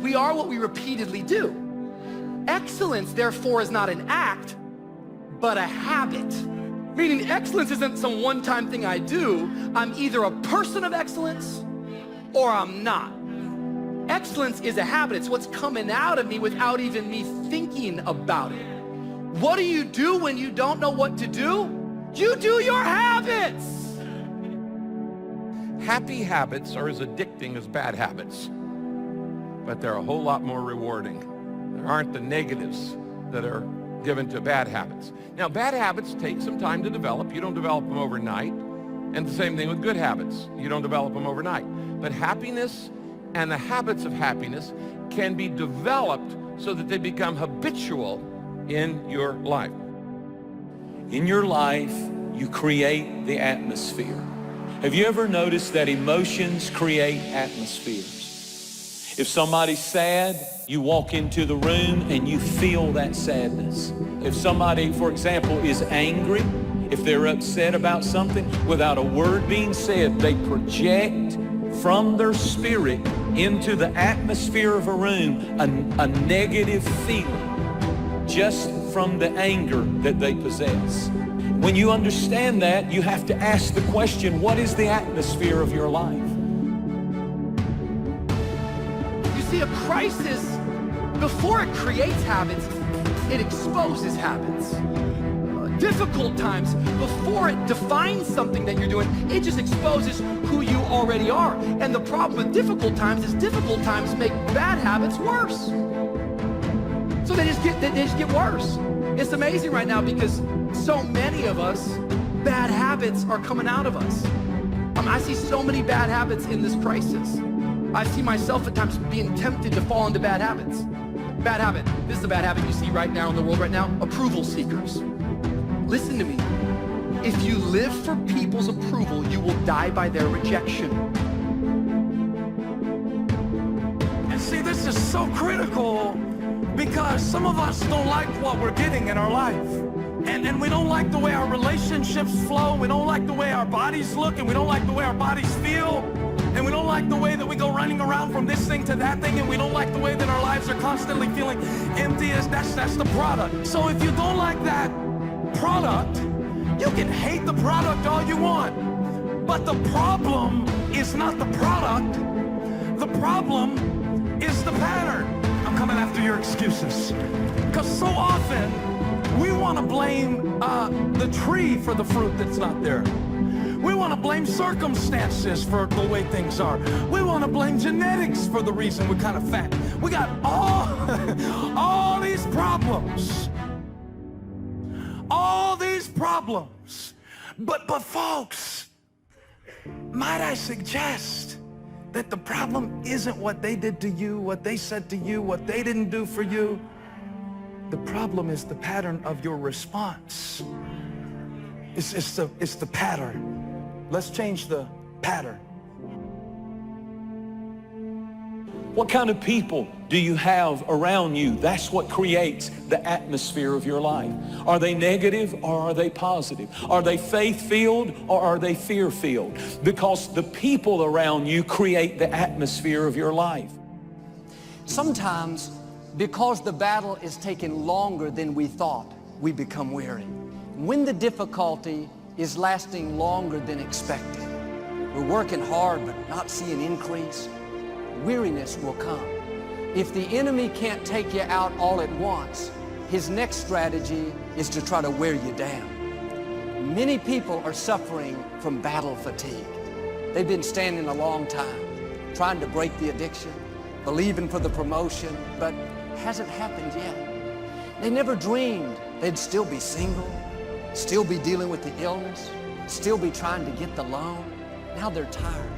We are what we repeatedly do. Excellence, therefore, is not an act, but a habit. Meaning excellence isn't some one-time thing I do. I'm either a person of excellence or I'm not. Excellence is a habit. It's what's coming out of me without even me thinking about it. What do you do when you don't know what to do? You do your habits. Happy habits are as addicting as bad habits, but they're a whole lot more rewarding. There aren't the negatives that are given to bad habits. Now, bad habits take some time to develop. You don't develop them overnight. And the same thing with good habits. You don't develop them overnight. But happiness and the habits of happiness can be developed so that they become habitual in your life. In your life, you create the atmosphere. Have you ever noticed that emotions create atmospheres? If somebody's sad, you walk into the room and you feel that sadness. If somebody, for example, is angry, if they're upset about something, without a word being said, they project from their spirit into the atmosphere of a room a negative feeling just from the anger that they possess. When you understand that, you have to ask the question, what is the atmosphere of your life? You see, a crisis, before it creates habits, it exposes habits. Difficult times, before it defines something that you're doing, it just exposes who you already are. And the problem with difficult times is difficult times make bad habits worse. So they just get worse. It's amazing right now because so many of us, bad habits are coming out of us. I see so many bad habits in this crisis. I see myself at times being tempted to fall into bad habits. Bad habit. This is a bad habit you see right now in the world right now. Approval seekers. Listen to me. If you live for people's approval, you will die by their rejection. And see, this is so critical because some of us don't like what we're getting in our life. And we don't like the way our relationships flow. We don't like the way our bodies look, and we don't like the way our bodies feel. And we don't like the way that we go running around from this thing to that thing, and we don't like the way that our lives are constantly feeling empty. That's the product. So if you don't like that product, you can hate the product all you want. But the problem is not the product. The problem is the pattern. I'm coming after your excuses. Because so often, we want to blame the tree for the fruit that's not there. We want to blame circumstances for the way things are. We want to blame genetics for the reason we're kind of fat. We got all these problems. All these problems. But folks, might I suggest that the problem isn't what they did to you, what they said to you, what they didn't do for you. The problem is the pattern of your response. It's the pattern. Let's change the pattern. What kind of people do you have around you? That's what creates the atmosphere of your life. Are they negative or are they positive? Are they faith-filled or are they fear-filled? Because the people around you create the atmosphere of your life. Sometimes, because the battle is taking longer than we thought, we become weary. When the difficulty is lasting longer than expected, we're working hard but not seeing increase, weariness will come. If the enemy can't take you out all at once, his next strategy is to try to wear you down. Many people are suffering from battle fatigue. They've been standing a long time, trying to break the addiction, believing for the promotion, but hasn't happened yet. They never dreamed they'd still be single, still be dealing with the illness, still be trying to get the loan. Now they're tired.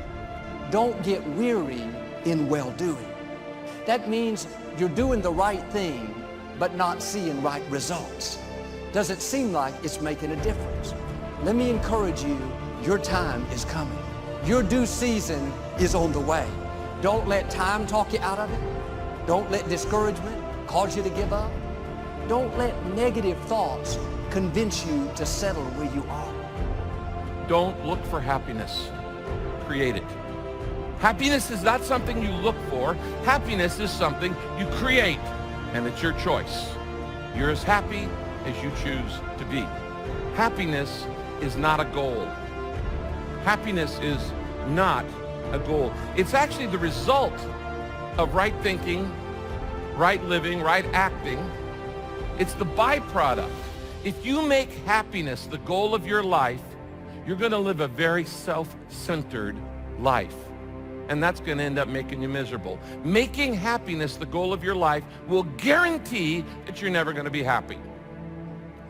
Don't get weary in well-doing. That means you're doing the right thing, but not seeing right results. Doesn't seem like it's making a difference. Let me encourage you, your time is coming. Your due season is on the way. Don't let time talk you out of it. Don't let discouragement cause you to give up. Don't let negative thoughts convince you to settle where you are. Don't look for happiness. Create it. Happiness is not something you look for. Happiness is something you create, and it's your choice. You're as happy as you choose to be. Happiness is not a goal. Happiness is not a goal. It's actually the result of right thinking, right living, right acting. It's the byproduct. If you make happiness the goal of your life, you're going to live a very self-centered life. And that's going to end up making you miserable. Making happiness the goal of your life will guarantee that you're never going to be happy.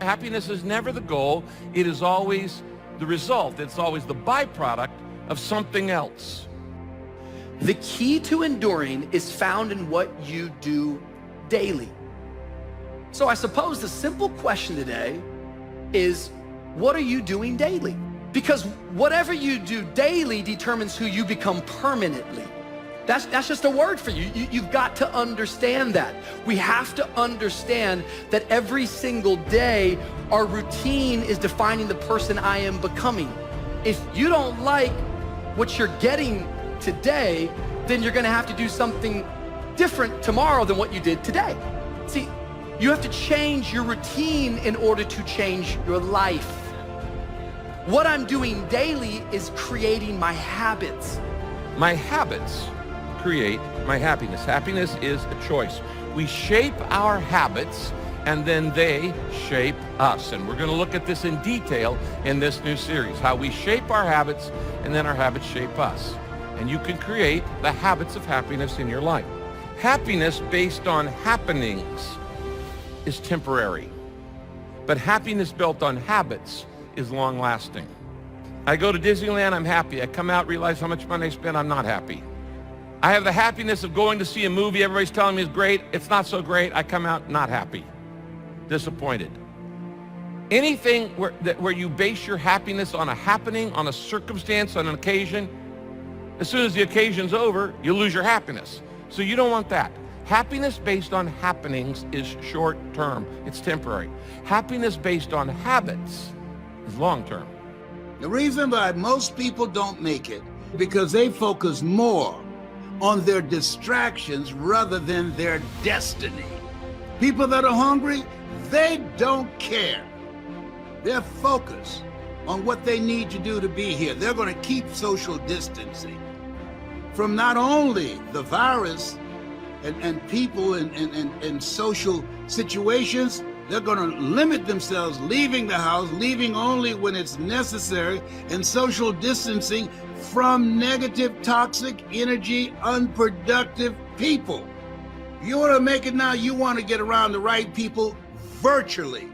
Happiness is never the goal. It is always the result. It's always the byproduct of something else. The key to enduring is found in what you do daily. So I suppose the simple question today is, what are you doing daily? Because whatever you do daily determines who you become permanently. That's just a word for you. You've got to understand that. We have to understand that every single day, our routine is defining the person I am becoming. If you don't like what you're getting today, then you're gonna have to do something different tomorrow than what you did today. See, you have to change your routine in order to change your life. What I'm doing daily is creating my habits. My habits create my happiness. Happiness is a choice. We shape our habits and then they shape us. And we're going to look at this in detail in this new series, how we shape our habits and then our habits shape us. And you can create the habits of happiness in your life. Happiness based on happenings is temporary, but happiness built on habits is long-lasting. I go to Disneyland, I'm happy. I come out, realize how much money I spent, I'm not happy. I have the happiness of going to see a movie, everybody's telling me it's great, it's not so great, I come out not happy, disappointed. Anything where you base your happiness on a happening, on a circumstance, on an occasion, as soon as the occasion's over, you lose your happiness. So you don't want that. Happiness based on happenings is short-term, it's temporary. Happiness based on habits is long-term. The reason why most people don't make it, because they focus more on their distractions rather than their destiny. People that are hungry, they don't care. They're focused on what they need to do to be here. They're going to keep social distancing from not only the virus and people and social situations. They're going to limit themselves, leaving the house, leaving only when it's necessary, and social distancing from negative, toxic energy, unproductive people. You want to make it now, you want to get around the right people virtually.